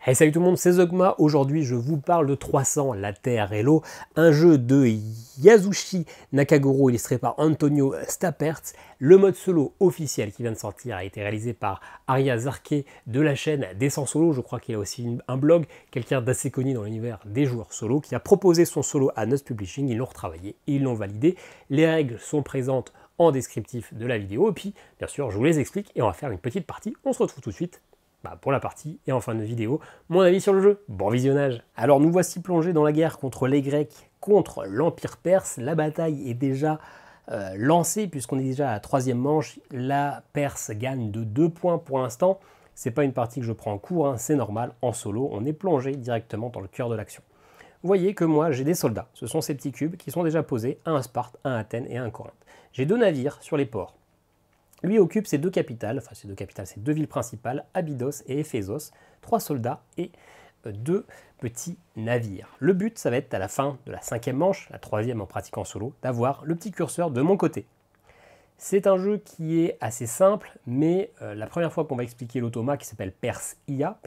Hey, salut tout le monde, c'est Zogma. Aujourd'hui, je vous parle de 300, la Terre et l'eau, un jeu de Yasushi Nakagoro illustré par Antonio Stapertz. Le mode solo officiel qui vient de sortir a été réalisé par Aria Zarke de la chaîne Descent Solo. Je crois qu'il a aussi un blog, quelqu'un d'assez connu dans l'univers des joueurs solo, qui a proposé son solo à Nust Publishing. Ils l'ont retravaillé, ils l'ont validé. Les règles sont présentes en descriptif de la vidéo. Et puis, bien sûr, je vous les explique et on va faire une petite partie. On se retrouve tout de suite pour la partie et en fin de vidéo, mon avis sur le jeu. Bon visionnage. Alors nous voici plongés dans la guerre contre les Grecs, contre l'Empire Perse. La bataille est déjà lancée puisqu'on est déjà à la troisième manche. La Perse gagne de 2 points pour l'instant. C'est pas une partie que je prends en cours, hein, c'est normal. En solo, on est plongé directement dans le cœur de l'action. Vous voyez que moi j'ai des soldats. Ce sont ces petits cubes qui sont déjà posés, un à Sparte, un à Athènes et un à Corinthe. J'ai 2 navires sur les ports. Lui occupe ces deux capitales, ces deux villes principales, Abydos et Éphésos, 3 soldats et 2 petits navires. Le but, ça va être à la fin de la 5e manche, la 3e en pratiquant solo, d'avoir le petit curseur de mon côté. C'est un jeu qui est assez simple, mais la première fois qu'on va expliquer l'automa qui s'appelle Persia, il y a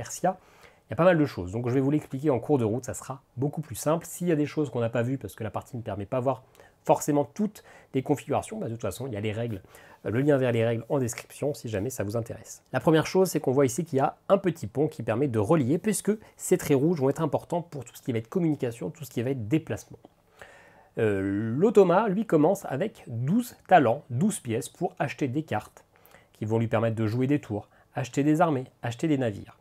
pas mal de choses. Donc je vais vous l'expliquer en cours de route, ça sera beaucoup plus simple. S'il y a des choses qu'on n'a pas vues parce que la partie ne permet pas de voir forcément toutes les configurations, de toute façon il y a les règles, le lien vers les règles en description si jamais ça vous intéresse. La première chose, c'est qu'on voit ici qu'il y a un petit pont qui permet de relier, puisque ces traits rouges vont être importants pour tout ce qui va être communication, tout ce qui va être déplacement. L'automa, lui, commence avec 12 talents, 12 pièces pour acheter des cartes qui vont lui permettre de jouer des tours, acheter des armées, acheter des navires.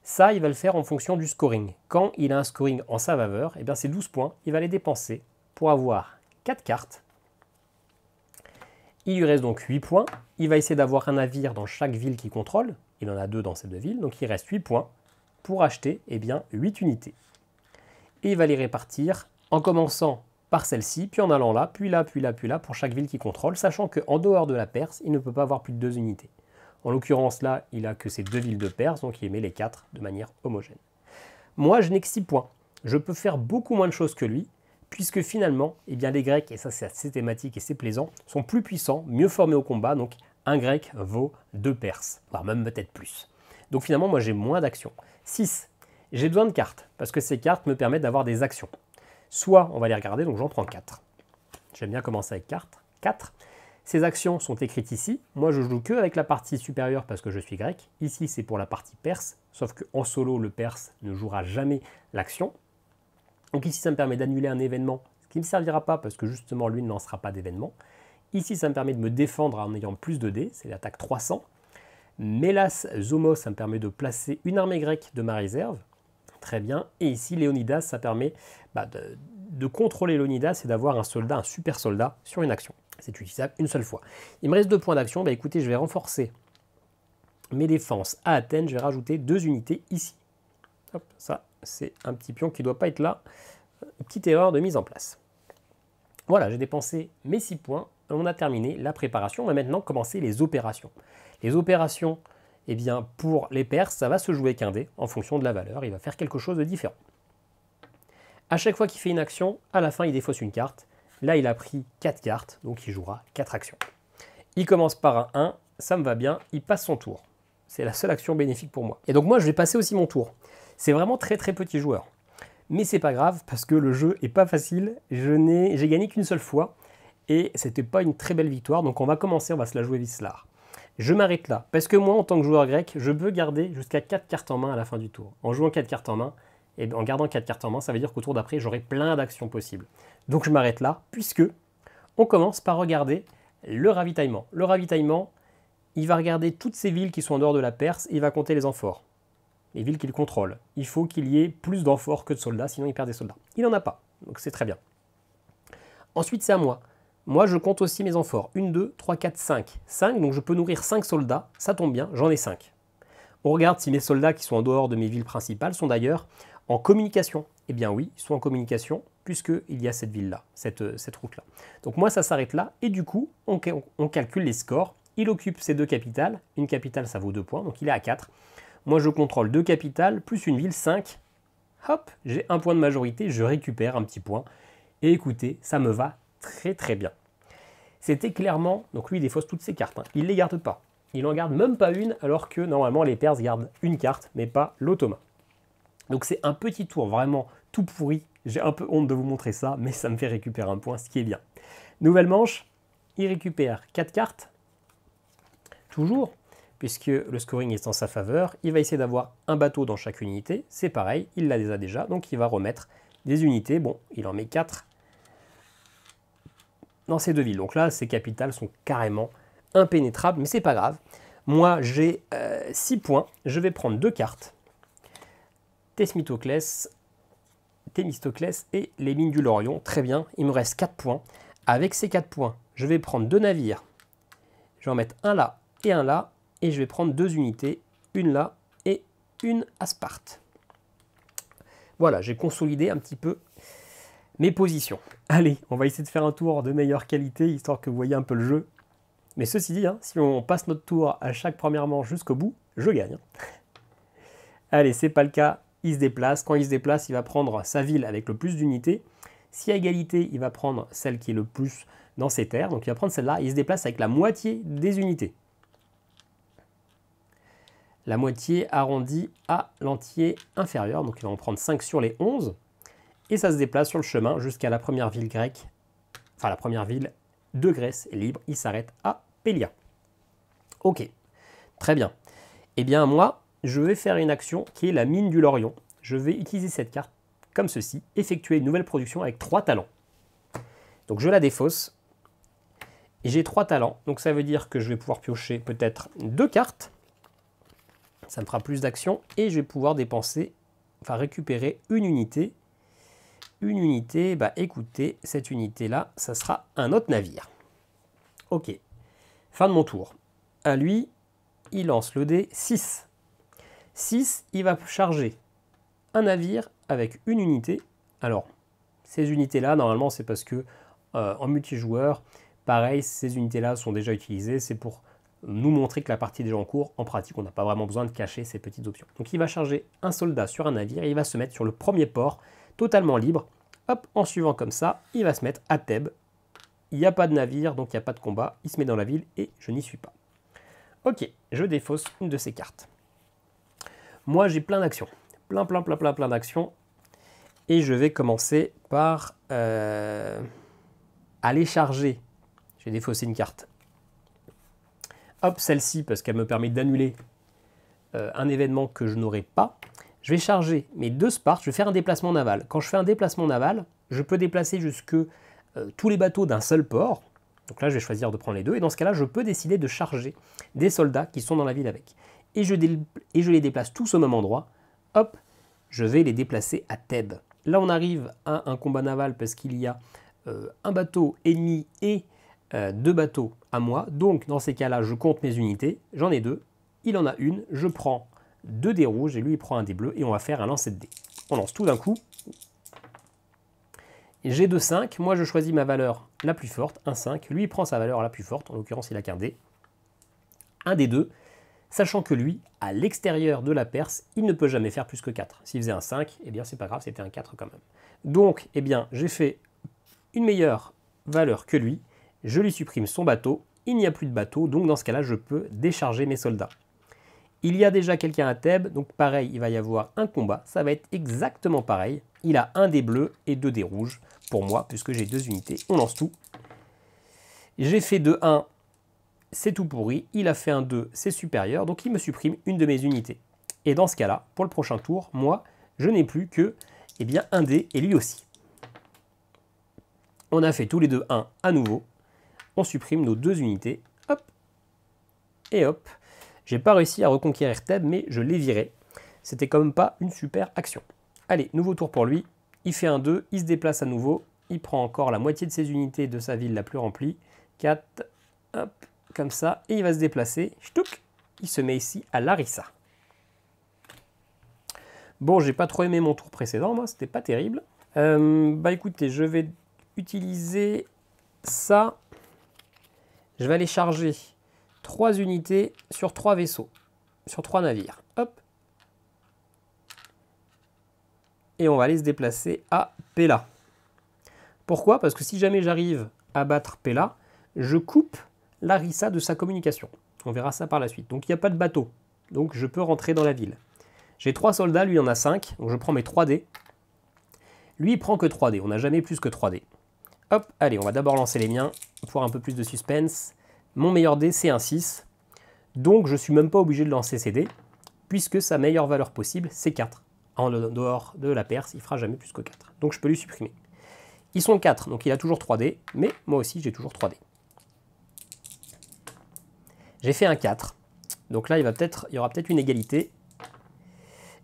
Ça, il va le faire en fonction du scoring. Quand il a un scoring en sa faveur, et bien ces 12 points, il va les dépenser pour avoir 4 cartes. Il lui reste donc 8 points. Il va essayer d'avoir un navire dans chaque ville qu'il contrôle. Il en a 2 dans ces 2 villes, donc il reste 8 points pour acheter 8 unités. Et il va les répartir en commençant par celle-ci, puis en allant là, puis là, puis là, puis là, pour chaque ville qu'il contrôle, sachant qu'en dehors de la Perse, il ne peut pas avoir plus de 2 unités. En l'occurrence là, il n'a que ces 2 villes de Perse, donc il met les 4 de manière homogène. Moi, je n'ai que 6 points. Je peux faire beaucoup moins de choses que lui, puisque finalement, les Grecs, et ça c'est assez thématique et c'est plaisant, sont plus puissants, mieux formés au combat, donc un Grec vaut 2 Perses, voire même peut-être plus. Donc finalement, moi j'ai moins d'actions. 6. J'ai besoin de cartes, parce que ces cartes me permettent d'avoir des actions. Soit, on va les regarder, donc j'en prends 4. J'aime bien commencer avec 4. Ces actions sont écrites ici. Moi je joue que avec la partie supérieure parce que je suis grec. Ici c'est pour la partie perse, sauf qu'en solo, le perse ne jouera jamais l'action. Donc ici, ça me permet d'annuler un événement, ce qui ne me servira pas parce que justement, lui ne lancera pas d'événement. Ici, ça me permet de me défendre en ayant plus de dés, c'est l'attaque 300. Mélas Zomos, ça me permet de placer une armée grecque de ma réserve. Très bien. Et ici, Léonidas, ça permet de contrôler Léonidas et d'avoir un soldat, un super soldat sur une action. C'est utilisable une seule fois. Il me reste 2 points d'action. Écoutez, je vais renforcer mes défenses à Athènes. Je vais rajouter 2 unités ici. Hop, ça, c'est un petit pion qui ne doit pas être là. Une petite erreur de mise en place. Voilà, j'ai dépensé mes 6 points. On a terminé la préparation. On va maintenant commencer les opérations. Les opérations, pour les Perses, ça va se jouer qu'un dé en fonction de la valeur. Il va faire quelque chose de différent. À chaque fois qu'il fait une action, à la fin, il défausse une carte. Là, il a pris 4 cartes, donc il jouera 4 actions. Il commence par un 1, ça me va bien, il passe son tour. C'est la seule action bénéfique pour moi. Et donc moi, je vais passer aussi mon tour. C'est vraiment très petit joueur. Mais c'est pas grave parce que le jeu est pas facile. J'ai gagné qu'une seule fois et c'était pas une très belle victoire. Donc on va commencer, on va se la jouer Wislar. Je m'arrête là parce que moi, en tant que joueur grec, je peux garder jusqu'à 4 cartes en main à la fin du tour. En jouant 4 cartes en main, et en gardant 4 cartes en main, ça veut dire qu'au tour d'après, j'aurai plein d'actions possibles. Donc je m'arrête là puisque on commence par regarder le ravitaillement. Le ravitaillement, il va regarder toutes ces villes qui sont en dehors de la Perse et il va compter les amphores. Les villes qu'il contrôle. Il faut qu'il y ait plus d'amphores que de soldats, sinon il perd des soldats. Il n'en a pas, donc c'est très bien. Ensuite, c'est à moi. Moi, je compte aussi mes amphores. 1, 2, 3, 4, 5. 5, donc je peux nourrir 5 soldats. Ça tombe bien, j'en ai 5. On regarde si mes soldats qui sont en dehors de mes villes principales sont d'ailleurs en communication. Eh bien oui, ils sont en communication, puisqu'il y a cette ville-là, cette route-là. Donc moi, ça s'arrête là, et du coup, on calcule les scores. Il occupe ces 2 capitales. Une capitale, ça vaut 2 points, donc il est à 4. Moi, je contrôle 2 capitales, plus une ville, 5. Hop, j'ai 1 point de majorité, je récupère un petit point. Et écoutez, ça me va très bien. C'était clairement... Donc lui, il défausse toutes ses cartes. Il ne les garde pas. Il n'en garde même pas une, alors que normalement, les Perses gardent une carte, mais pas l'automa. Donc c'est un petit tour vraiment tout pourri. J'ai un peu honte de vous montrer ça, mais ça me fait récupérer un point, ce qui est bien. Nouvelle manche, il récupère 4 cartes, toujours, puisque le scoring est en sa faveur. Il va essayer d'avoir un bateau dans chaque unité, c'est pareil, il les a déjà, donc il va remettre des unités. Bon, il en met 4 dans ces deux villes. Donc là, ces capitales sont carrément impénétrables, mais c'est pas grave. Moi, j'ai 6 points, je vais prendre 2 cartes. Thémistoclès et les mines du Lorion. Très bien, il me reste 4 points. Avec ces 4 points, je vais prendre 2 navires. Je vais en mettre un là et un là. Et je vais prendre 2 unités, une là et une à Sparte. Voilà, j'ai consolidé un petit peu mes positions. Allez, on va essayer de faire un tour de meilleure qualité, histoire que vous voyez un peu le jeu. Mais ceci dit, hein, si on passe notre tour à chaque première manche jusqu'au bout, je gagne. Allez, c'est pas le cas. Il se déplace. Quand il se déplace, il va prendre sa ville avec le plus d'unités. Si à égalité, il va prendre celle qui est le plus dans ses terres. Donc il va prendre celle-là. Il se déplace avec la moitié des unités. La moitié arrondie à l'entier inférieur. Donc il va en prendre 5 sur les 11. Et ça se déplace sur le chemin jusqu'à la première ville grecque. Enfin, la première ville de Grèce est libre. Il s'arrête à Pélia. Ok, très bien. Eh bien, moi, je vais faire une action qui est la mine du Lorion. Je vais utiliser cette carte comme ceci, effectuer une nouvelle production avec 3 talents. Donc je la défausse. Et j'ai 3 talents, donc ça veut dire que je vais pouvoir piocher peut-être 2 cartes. Ça me fera plus d'actions et je vais pouvoir dépenser, enfin récupérer une unité. Une unité, bah écoutez, cette unité-là, ça sera un autre navire. Ok, fin de mon tour. À lui, il lance le dé 6. 6, il va charger un navire avec une unité. Alors, ces unités-là, normalement, c'est parce que en multijoueur, pareil, ces unités-là sont déjà utilisées. C'est pour nous montrer que la partie est déjà en cours. En pratique, on n'a pas vraiment besoin de cacher ces petites options. Donc, il va charger un soldat sur un navire et il va se mettre sur le premier port, totalement libre. Hop, en suivant comme ça, il va se mettre à Thèbes. Il n'y a pas de navire, donc il n'y a pas de combat. Il se met dans la ville et je n'y suis pas. Ok, je défausse une de ces cartes. Moi, j'ai plein d'actions. Plein d'actions. Et je vais commencer par aller charger. J'ai défaussé une carte. Hop, celle-ci, parce qu'elle me permet d'annuler un événement que je n'aurai pas. Je vais charger mes 2 Spartes. Je vais faire un déplacement naval. Quand je fais un déplacement naval, je peux déplacer jusque tous les bateaux d'un seul port. Donc là, je vais choisir de prendre les 2. Et dans ce cas-là, je peux décider de charger des soldats qui sont dans la ville avec. Et je les déplace tous au même endroit. Hop, je vais les déplacer à Thèbes. Là, on arrive à un combat naval parce qu'il y a un bateau ennemi et 2 bateaux à moi. Donc, dans ces cas-là, je compte mes unités. J'en ai 2. Il en a une. Je prends 2 dés rouges et lui, il prend un dé bleu. Et on va faire un lancer de dés. On lance tout d'un coup. J'ai 2 5. Moi, je choisis ma valeur la plus forte. Un 5. Lui, il prend sa valeur la plus forte. En l'occurrence, il a qu'un dé. Un des 2. Sachant que lui, à l'extérieur de la Perse, il ne peut jamais faire plus que 4. S'il faisait un 5, eh bien c'est pas grave, c'était un 4 quand même. Donc, eh bien, j'ai fait une meilleure valeur que lui, je lui supprime son bateau, il n'y a plus de bateau, donc dans ce cas-là, je peux décharger mes soldats. Il y a déjà quelqu'un à Thèbes, donc pareil, il va y avoir un combat, ça va être exactement pareil. Il a un dé bleu et 2 dés rouges pour moi, puisque j'ai 2 unités, on lance tout. J'ai fait de 1. C'est tout pourri, il a fait un 2, c'est supérieur, donc il me supprime une de mes unités. Et dans ce cas-là, pour le prochain tour, moi, je n'ai plus que eh bien, un dé et lui aussi. On a fait tous les deux 1 à nouveau, on supprime nos 2 unités, hop, et hop. J'ai pas réussi à reconquérir Thèbes, mais je l'ai viré. C'était quand même pas une super action. Allez, nouveau tour pour lui, il fait un 2, il se déplace à nouveau, il prend encore la moitié de ses unités de sa ville la plus remplie, 4, hop, comme ça, et il va se déplacer, ch'touk, il se met ici à Larissa. Bon, j'ai pas trop aimé mon tour précédent, moi, c'était pas terrible. Bah écoutez, je vais utiliser ça. Je vais aller charger 3 unités sur 3 vaisseaux, sur 3 navires. Hop. Et on va aller se déplacer à Pella. Pourquoi? Parce que si jamais j'arrive à battre Pella, je coupe Larissa de sa communication. On verra ça par la suite. Donc il n'y a pas de bateau. Donc je peux rentrer dans la ville. J'ai 3 soldats, lui il en a 5, donc je prends mes 3 dés. Lui il prend que 3 dés, on n'a jamais plus que 3 dés. Hop, allez, on va d'abord lancer les miens pour un peu plus de suspense. Mon meilleur dé c'est un 6, donc je ne suis même pas obligé de lancer ces dés, puisque sa meilleure valeur possible c'est 4. En dehors de la Perse, il ne fera jamais plus que 4, donc je peux lui supprimer. Ils sont 4, donc il a toujours 3 dés, mais moi aussi j'ai toujours 3 dés. J'ai fait un 4, donc là il y aura peut-être une égalité.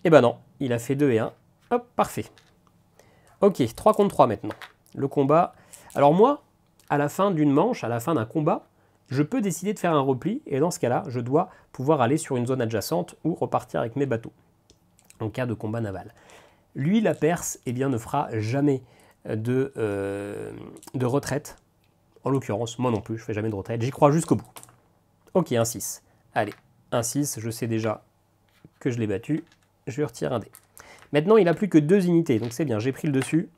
Eh ben non, il a fait 2 et 1, hop, parfait. Ok, 3 contre 3 maintenant. Le combat. Alors moi, à la fin d'une manche, à la fin d'un combat, je peux décider de faire un repli, et dans ce cas-là, je dois pouvoir aller sur une zone adjacente ou repartir avec mes bateaux, en cas de combat naval. Lui, la Perse, eh bien, ne fera jamais de retraite. En l'occurrence, moi non plus, je ne fais jamais de retraite, j'y crois jusqu'au bout. Ok, un 6. Allez, un 6, je sais déjà que je l'ai battu, je lui retire un dé. Maintenant, il n'a plus que 2 unités, donc c'est bien, j'ai pris le dessus.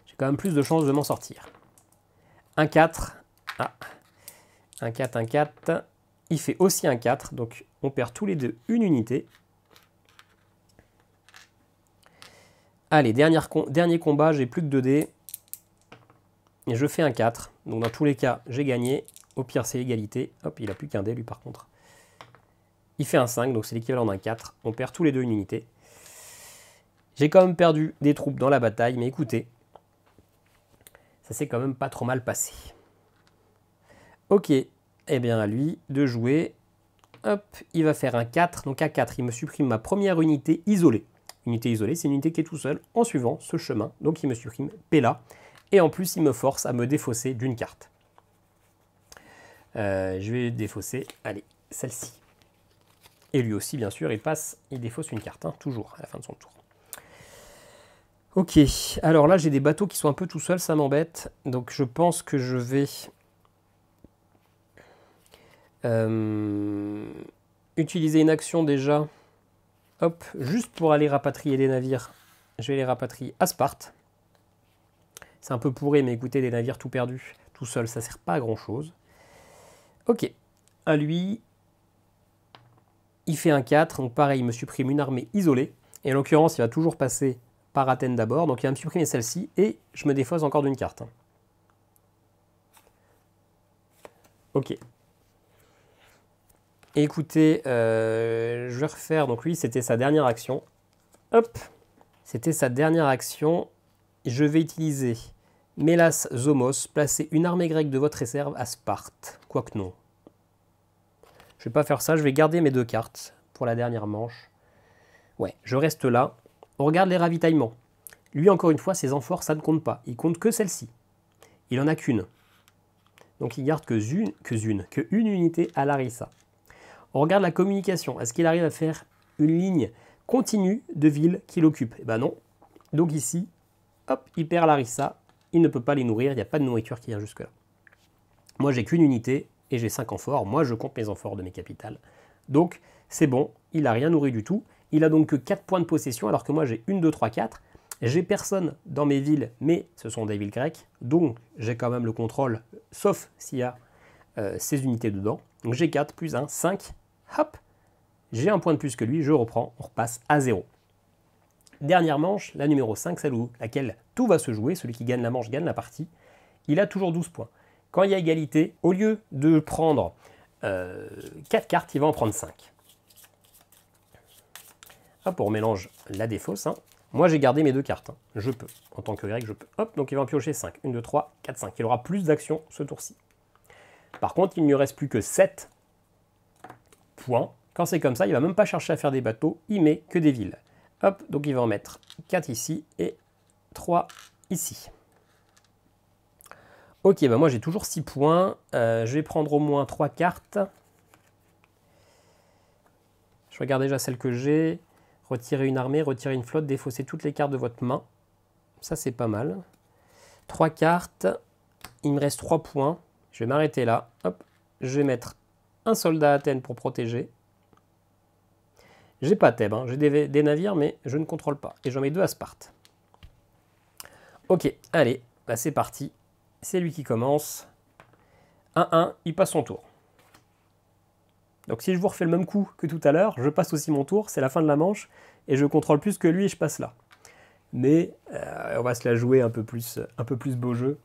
J'ai quand même plus de chances de m'en sortir. Un 4. Ah. Un 4, un 4. Il fait aussi un 4, donc on perd tous les deux une unité. Allez, dernier combat, j'ai plus que 2 dés. Et je fais un 4. Donc dans tous les cas, j'ai gagné. Au pire, c'est égalité. Hop, il n'a plus qu'un dé, lui, par contre. Il fait un 5, donc c'est l'équivalent d'un 4. On perd tous les deux une unité. J'ai quand même perdu des troupes dans la bataille, mais écoutez, ça s'est quand même pas trop mal passé. Ok, eh bien à lui de jouer. Hop, il va faire un 4. Donc à 4, il me supprime ma première unité isolée. Unité isolée, c'est une unité qui est tout seule en suivant ce chemin. Donc il me supprime Pella. Et en plus, il me force à me défausser d'une carte. Je vais défausser, allez, celle-ci. Et lui aussi, bien sûr, il défausse une carte, hein, toujours, à la fin de son tour. Ok, alors là, j'ai des bateaux qui sont un peu tout seuls, ça m'embête. Donc je pense que je vais utiliser une action déjà. Hop, juste pour aller rapatrier des navires. Je vais les rapatrier à Sparte. C'est un peu pourré, mais écoutez, des navires tout perdus, tout seuls, ça ne sert pas à grand-chose. Ok, à lui, il fait un 4, donc pareil, il me supprime une armée isolée. Et en l'occurrence, il va toujours passer par Athènes d'abord, donc il va me supprimer celle-ci, et je me défausse encore d'une carte. Ok. Et écoutez, je vais refaire, donc lui, c'était sa dernière action. Hop, c'était sa dernière action. Je vais utiliser Mélas Zomos, placer une armée grecque de votre réserve à Sparte. Quoique non. Je vais pas faire ça, je vais garder mes 2 cartes pour la dernière manche. Ouais, je reste là. On regarde les ravitaillements. Lui, encore une fois, ses amphores, ça ne compte pas. Il compte que celle-ci. Il en a qu'une. Donc il garde qu'une unité à Larissa. On regarde la communication. Est-ce qu'il arrive à faire une ligne continue de ville qu'il occupe? Eh ben non. Donc ici, hop, il perd Larissa. Il ne peut pas les nourrir. Il n'y a pas de nourriture qui vient jusque-là. Moi, j'ai qu'une unité et j'ai 5 amphores. Moi, je compte mes amphores de mes capitales. Donc, c'est bon. Il n'a rien nourri du tout. Il a donc que 4 points de possession, alors que moi, j'ai 1, 2, 3, 4. J'ai personne dans mes villes, mais ce sont des villes grecques. Donc, j'ai quand même le contrôle, sauf s'il y a ces unités dedans. Donc, j'ai 4 plus 1, 5. Hop, j'ai un point de plus que lui. Je reprends. On repasse à 0. Dernière manche, la numéro 5, celle où laquelle tout va se jouer. Celui qui gagne la manche gagne la partie. Il a toujours 12 points. Quand il y a égalité, au lieu de prendre 4 cartes, il va en prendre 5. Hop, on mélange la défausse. Hein. Moi, j'ai gardé mes 2 cartes. Hein. Je peux. En tant que grec, je peux. Hop, donc il va en piocher 5. 1, 2, 3, 4, 5. Il aura plus d'actions ce tour-ci. Par contre, il ne lui reste plus que 7 points. Quand c'est comme ça, il ne va même pas chercher à faire des bateaux. Il met que des villes. Hop, donc il va en mettre 4 ici et 3 ici. Ok, bah moi j'ai toujours 6 points. Je vais prendre au moins 3 cartes. Je regarde déjà celle que j'ai. Retirer une armée, retirer une flotte, défausser toutes les cartes de votre main. Ça, c'est pas mal. 3 cartes. Il me reste 3 points. Je vais m'arrêter là. Hop. Je vais mettre un soldat à Athènes pour protéger. J'ai pas Thèbes. Hein. J'ai des navires, mais je ne contrôle pas. Et j'en mets 2 à Sparte. Ok, allez. Bah, c'est parti. C'est lui qui commence. 1-1, il passe son tour. Donc si je vous refais le même coup que tout à l'heure, je passe aussi mon tour, c'est la fin de la manche, et je contrôle plus que lui et je passe là. Mais on va se la jouer un peu plus beau jeu.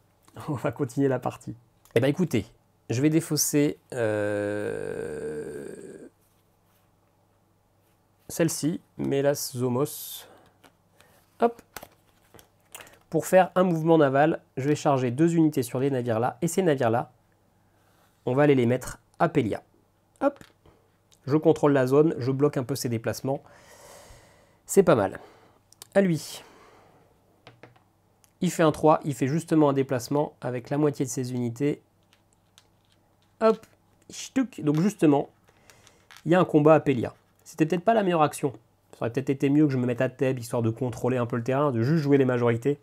On va continuer la partie. Eh bien écoutez, je vais défausser celle-ci, Mélas Zomos. Hop. Pour faire un mouvement naval, je vais charger 2 unités sur les navires là, et ces navires là, on va aller les mettre à Pelia. Hop. Je contrôle la zone, je bloque un peu ses déplacements. C'est pas mal. À lui. Il fait un 3, il fait justement un déplacement avec la moitié de ses unités. Hop, ch'touk. Donc justement, il y a un combat à Pelia. C'était peut-être pas la meilleure action. Ça aurait peut-être été mieux que je me mette à Thèbes, histoire de contrôler un peu le terrain, de juste jouer les majorités.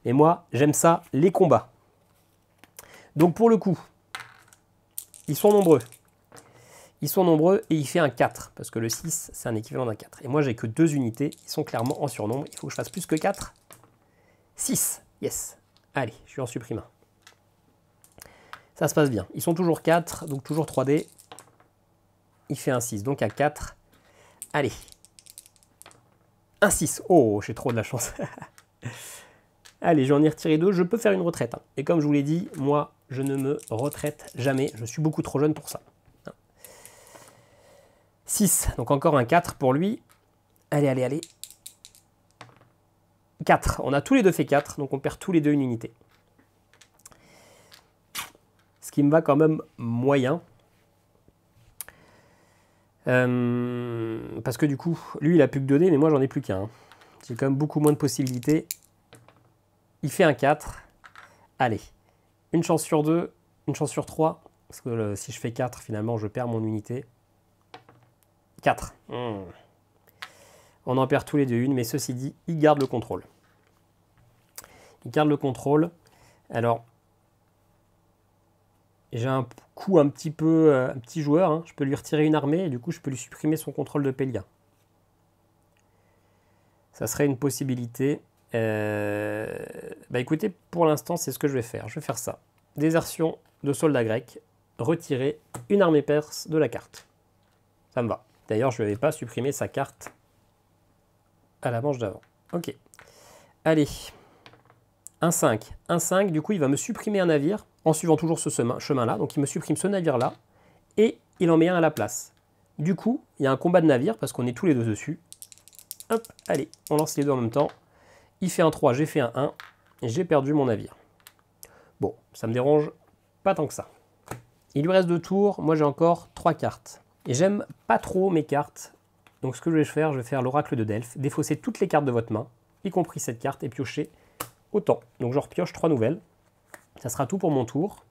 Mais moi, j'aime ça, les combats. Donc pour le coup, ils sont nombreux. Ils sont nombreux et il fait un 4, parce que le 6, c'est un équivalent d'un 4. Et moi, j'ai que 2 unités, ils sont clairement en surnombre. Il faut que je fasse plus que 4. 6, yes. Allez, je suis en supprime 1. Ça se passe bien. Ils sont toujours 4, donc toujours 3D. Il fait un 6, donc un 4. Allez. Un 6. Oh, j'ai trop de la chance. Allez, j'en ai retiré 2. Je peux faire une retraite. Hein. Et comme je vous l'ai dit, moi, je ne me retraite jamais. Je suis beaucoup trop jeune pour ça. 6, donc encore un 4 pour lui. Allez, allez, allez. 4, on a tous les deux fait 4, donc on perd tous les deux une unité. Ce qui me va quand même moyen. Parce que du coup, lui il a plus que 2 dés, mais moi j'en ai plus qu'un. Hein. J'ai quand même beaucoup moins de possibilités. Il fait un 4. Allez, une chance sur 2, une chance sur 3. Parce que si je fais 4, finalement je perds mon unité. 4. On en perd tous les deux une, mais ceci dit, il garde le contrôle. Il garde le contrôle. Alors, j'ai un coup un petit joueur. Hein. Je peux lui retirer une armée et du coup, je peux lui supprimer son contrôle de Pelia. Ça serait une possibilité. Bah écoutez, pour l'instant, c'est ce que je vais faire. Je vais faire ça. Désertion de soldats grecs. Retirer une armée perse de la carte. Ça me va. D'ailleurs, je ne vais pas supprimer sa carte à la manche d'avant. Ok. Allez. Un 5. Un 5, du coup, il va me supprimer un navire en suivant toujours ce chemin-là. Donc, il me supprime ce navire-là et il en met un à la place. Du coup, il y a un combat de navires parce qu'on est tous les deux dessus. Hop, allez, on lance les deux en même temps. Il fait un 3, j'ai fait un 1 et j'ai perdu mon navire. Bon, ça me dérange pas tant que ça. Il lui reste 2 tours. Moi, j'ai encore 3 cartes. Et j'aime pas trop mes cartes. Donc, ce que je vais faire l'oracle de Delphes, défausser toutes les cartes de votre main, y compris cette carte, et piocher autant. Donc je repioche 3 nouvelles. Ça sera tout pour mon tour.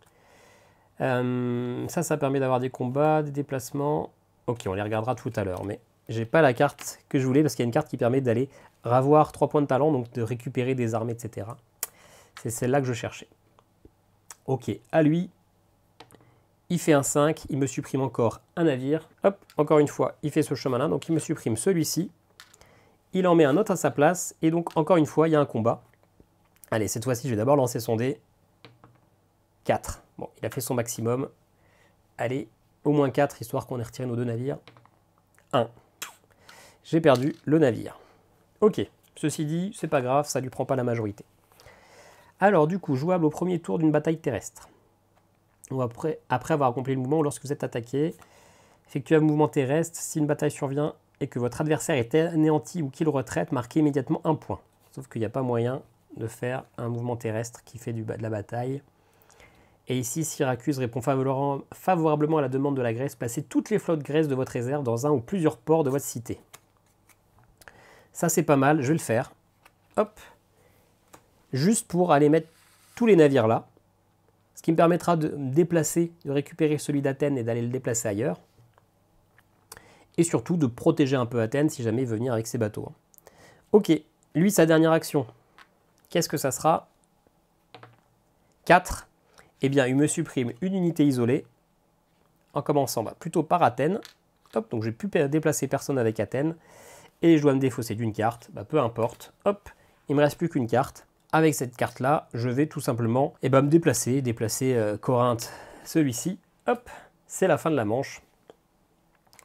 Ça permet d'avoir des combats, des déplacements. Ok, on les regardera tout à l'heure, mais j'ai pas la carte que je voulais parce qu'il y a une carte qui permet d'aller ravoir 3 points de talent, donc de récupérer des armées, etc. C'est celle-là que je cherchais. Ok, à lui. Il fait un 5, il me supprime encore un navire. Hop, encore une fois, il fait ce chemin-là, donc il me supprime celui-ci. Il en met un autre à sa place, et donc encore une fois, il y a un combat. Allez, cette fois-ci, je vais d'abord lancer son dé. 4. Bon, il a fait son maximum. Allez, au moins 4, histoire qu'on ait retiré nos 2 navires. 1. J'ai perdu le navire. Ok, ceci dit, c'est pas grave, ça lui prend pas la majorité. Alors, du coup, jouable au premier tour d'une bataille terrestre. Ou après avoir accompli le mouvement ou lorsque vous êtes attaqué, effectuez un mouvement terrestre. Si une bataille survient et que votre adversaire est anéanti ou qu'il retraite, marquez immédiatement un point. Sauf qu'il n'y a pas moyen de faire un mouvement terrestre qui fait de la bataille. Et ici, Syracuse répond favorablement à la demande de la Grèce. Placez toutes les flottes grèces de votre réserve dans un ou plusieurs ports de votre cité. Ça, c'est pas mal, je vais le faire. Hop. Juste pour aller mettre tous les navires là. Ce qui me permettra de me déplacer, de récupérer celui d'Athènes et d'aller le déplacer ailleurs. Et surtout de protéger un peu Athènes si jamais il veut venir avec ses bateaux. Ok, lui, sa dernière action. Qu'est-ce que ça sera? 4. Eh bien, il me supprime une unité isolée en commençant plutôt par Athènes. Hop, donc je n'ai plus déplacer personne avec Athènes. Et je dois me défausser d'une carte. Peu importe. Hop, il ne me reste plus qu'une carte. Avec cette carte-là, je vais tout simplement me déplacer Corinthe, celui-ci. Hop, c'est la fin de la manche.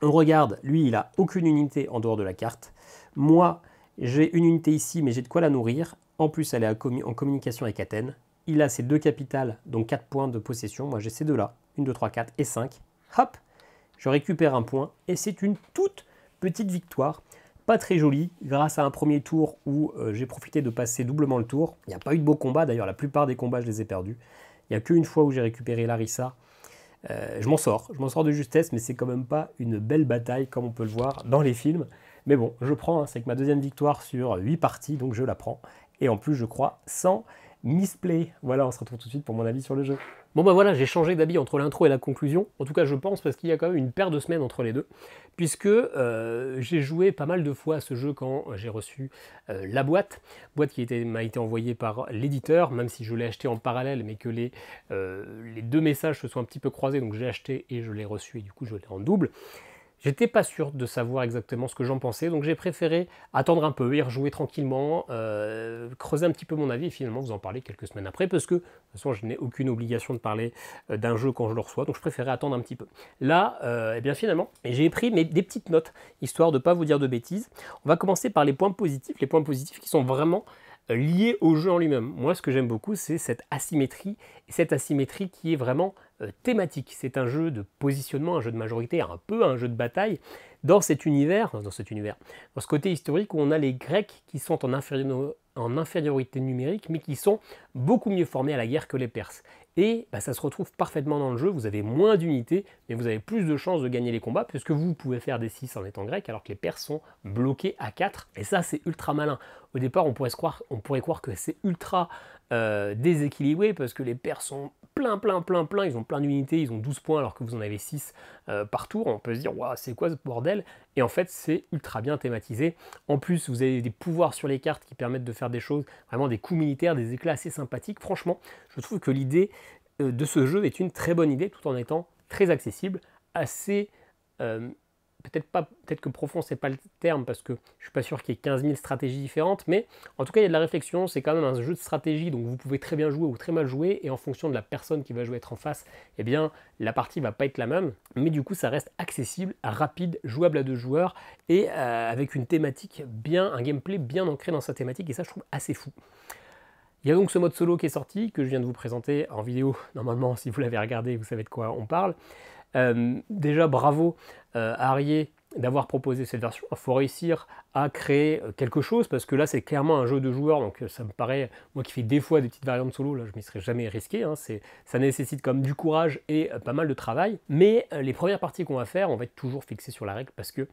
On regarde, lui, il a aucune unité en dehors de la carte. Moi, j'ai une unité ici, mais j'ai de quoi la nourrir. En plus, elle est en communication avec Athènes. Il a ses 2 capitales, donc 4 points de possession. Moi, j'ai ces 2-là, 1, 2, 3, 4 et 5. Hop, je récupère un point et c'est une toute petite victoire. Pas très jolie, grâce à un premier tour où j'ai profité de passer doublement le tour. Il n'y a pas eu de beaux combats, d'ailleurs la plupart des combats je les ai perdus. Il n'y a qu'une fois où j'ai récupéré Larissa. Je m'en sors de justesse, mais c'est quand même pas une belle bataille comme on peut le voir dans les films. Mais bon, je prends, hein, c'est que ma deuxième victoire sur 8 parties, donc je la prends. Et en plus, je crois, sans misplay. Voilà, on se retrouve tout de suite pour mon avis sur le jeu. Bon bah voilà, j'ai changé d'habit entre l'intro et la conclusion. En tout cas, je pense, parce qu'il y a quand même une paire de semaines entre les deux. Puisque j'ai joué pas mal de fois à ce jeu quand j'ai reçu la boîte qui m'a été envoyée par l'éditeur, même si je l'ai acheté en parallèle, mais que les 2 messages se sont un petit peu croisés, donc j'ai acheté et je l'ai reçu, et du coup je l'ai en double. J'étais pas sûr de savoir exactement ce que j'en pensais, donc j'ai préféré attendre un peu, y rejouer tranquillement, creuser un petit peu mon avis et finalement vous en parler quelques semaines après, parce que de toute façon je n'ai aucune obligation de parler d'un jeu quand je le reçois, donc je préférais attendre un petit peu. Là, eh bien finalement, j'ai pris des petites notes, histoire de ne pas vous dire de bêtises. On va commencer par les points positifs qui sont vraiment lié au jeu en lui-même. Moi, ce que j'aime beaucoup, c'est cette asymétrie, et cette asymétrie qui est vraiment thématique. C'est un jeu de positionnement, un jeu de majorité, un peu un jeu de bataille, dans cet univers, dans ce côté historique où on a les Grecs qui sont en infériorité numérique, mais qui sont beaucoup mieux formés à la guerre que les Perses. Et bah, ça se retrouve parfaitement dans le jeu, vous avez moins d'unités, mais vous avez plus de chances de gagner les combats, puisque vous pouvez faire des 6 en étant grec, alors que les Perses sont bloqués à 4, et ça c'est ultra malin. Au départ, on pourrait croire que c'est ultra déséquilibré, parce que les Perses sont plein, ils ont plein d'unités, ils ont 12 points, alors que vous en avez 6 par tour. On peut se dire, waouh, c'est quoi ce bordel? Et en fait, c'est ultra bien thématisé. En plus, vous avez des pouvoirs sur les cartes qui permettent de faire des choses, vraiment des coups militaires, des éclats assez sympathiques. Franchement, je trouve que l'idée de ce jeu est une très bonne idée, tout en étant très accessible, assez... peut-être que profond, c'est pas le terme, parce que je suis pas sûr qu'il y ait 15 000 stratégies différentes, mais en tout cas, il y a de la réflexion, c'est quand même un jeu de stratégie, donc vous pouvez très bien jouer ou très mal jouer, et en fonction de la personne qui va jouer être en face, eh bien, la partie va pas être la même, mais du coup, ça reste accessible, rapide, jouable à 2 joueurs, et avec une thématique un gameplay bien ancré dans sa thématique, et ça, je trouve assez fou. Il y a donc ce mode solo qui est sorti, que je viens de vous présenter en vidéo. Normalement, si vous l'avez regardé, vous savez de quoi on parle. Déjà, bravo à Arié d'avoir proposé cette version. Il faut réussir à créer quelque chose, parce que là, c'est clairement un jeu de joueurs, donc ça me paraît, moi qui fais des fois des petites variantes solo, là, je ne m'y serais jamais risqué. Hein, ça nécessite quand même du courage et pas mal de travail. Mais les premières parties qu'on va faire, on va être toujours fixé sur la règle, parce que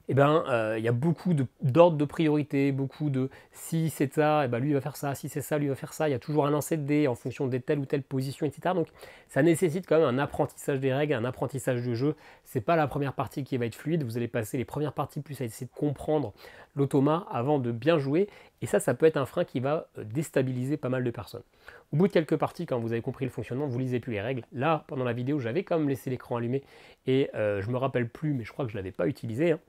eh ben, y a beaucoup d'ordre de priorité, beaucoup de si c'est ça, eh ben, lui il va faire ça, si c'est ça, lui il va faire ça. Il y a toujours un lancer de dés en fonction de telle ou telle position, etc. Donc ça nécessite quand même un apprentissage des règles, un apprentissage du jeu. C'est pas la première partie qui va être fluide, vous allez passer les premières parties plus à essayer de comprendre l'automa avant de bien jouer. Et ça peut être un frein qui va déstabiliser pas mal de personnes. Au bout de quelques parties, quand vous avez compris le fonctionnement, vous lisez plus les règles. Là, pendant la vidéo, j'avais quand même laissé l'écran allumé et je me rappelle plus, mais je crois que je l'avais pas utilisé. Hein.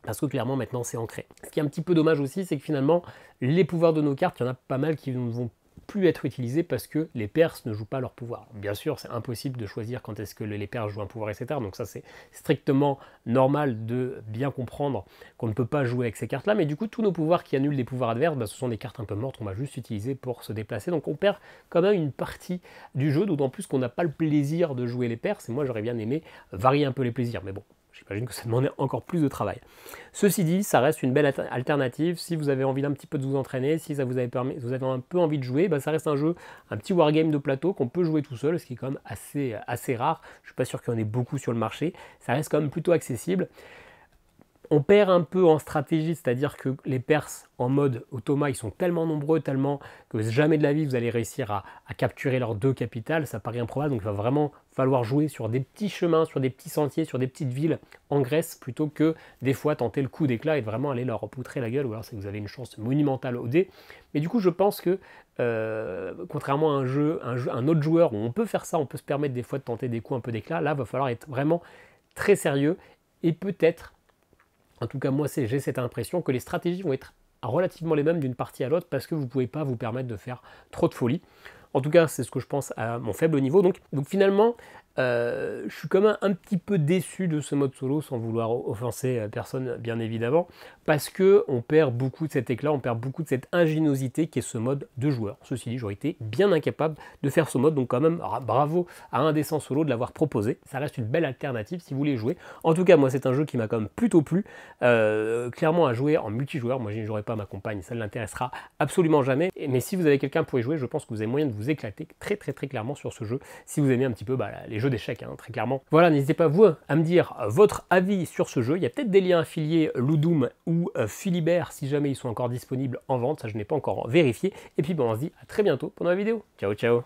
Parce que clairement maintenant c'est ancré. Ce qui est un petit peu dommage aussi, c'est que finalement les pouvoirs de nos cartes, il y en a pas mal qui ne vont plus être utilisés parce que les Perses ne jouent pas leur pouvoir. Bien sûr, c'est impossible de choisir quand est-ce que les Perses jouent un pouvoir, etc. Donc ça c'est strictement normal de bien comprendre qu'on ne peut pas jouer avec ces cartes-là, mais du coup tous nos pouvoirs qui annulent des pouvoirs adverses, ce sont des cartes un peu mortes, on va juste utiliser pour se déplacer. Donc on perd quand même une partie du jeu, d'autant plus qu'on n'a pas le plaisir de jouer les Perses, et moi j'aurais bien aimé varier un peu les plaisirs, mais bon. J'imagine que ça demandait encore plus de travail. Ceci dit, ça reste une belle alternative. Si vous avez envie d'un petit peu de vous entraîner, si ça vous avez un peu envie de jouer, bah ça reste un jeu, un petit wargame de plateau qu'on peut jouer tout seul, ce qui est quand même assez rare. Je ne suis pas sûr qu'il y en ait beaucoup sur le marché. Ça reste quand même plutôt accessible. On perd un peu en stratégie, c'est-à-dire que les Perses en mode automa, ils sont tellement nombreux, tellement que jamais de la vie vous allez réussir à capturer leurs 2 capitales, ça paraît improbable, donc il va vraiment falloir jouer sur des petits chemins, sur des petits sentiers, sur des petites villes en Grèce, plutôt que des fois tenter le coup d'éclat et de vraiment aller leur repoutrer la gueule, ou alors c'est que vous avez une chance monumentale au dé. Mais du coup je pense que, contrairement à un autre joueur où on peut faire ça, on peut se permettre des fois de tenter des coups un peu d'éclat, là il va falloir être vraiment très sérieux, et peut-être, en tout cas, moi, j'ai cette impression que les stratégies vont être relativement les mêmes d'une partie à l'autre parce que vous ne pouvez pas vous permettre de faire trop de folie. En tout cas, c'est ce que je pense à mon faible niveau. Donc finalement, Je suis quand même un petit peu déçu de ce mode solo, sans vouloir offenser personne bien évidemment, parce que on perd beaucoup de cet éclat, on perd beaucoup de cette ingéniosité qui est ce mode de joueur. Ceci dit, j'aurais été bien incapable de faire ce mode, donc quand même bravo à Indécent Solo de l'avoir proposé. Ça reste une belle alternative si vous voulez jouer. En tout cas, moi c'est un jeu qui m'a quand même plutôt plu, clairement à jouer en multijoueur. Moi je n'y jouerai pas, ma compagne, ça ne l'intéressera absolument jamais. Mais si vous avez quelqu'un pour y jouer, je pense que vous avez moyen de vous éclater très clairement sur ce jeu, si vous aimez un petit peu les jeux d'échecs, hein, très clairement. Voilà, n'hésitez pas vous à me dire votre avis sur ce jeu. Il y a peut-être des liens affiliés Ludum ou Philibert si jamais ils sont encore disponibles en vente, ça je n'ai pas encore vérifié. Et puis on se dit à très bientôt pour une nouvelle vidéo. Ciao ciao.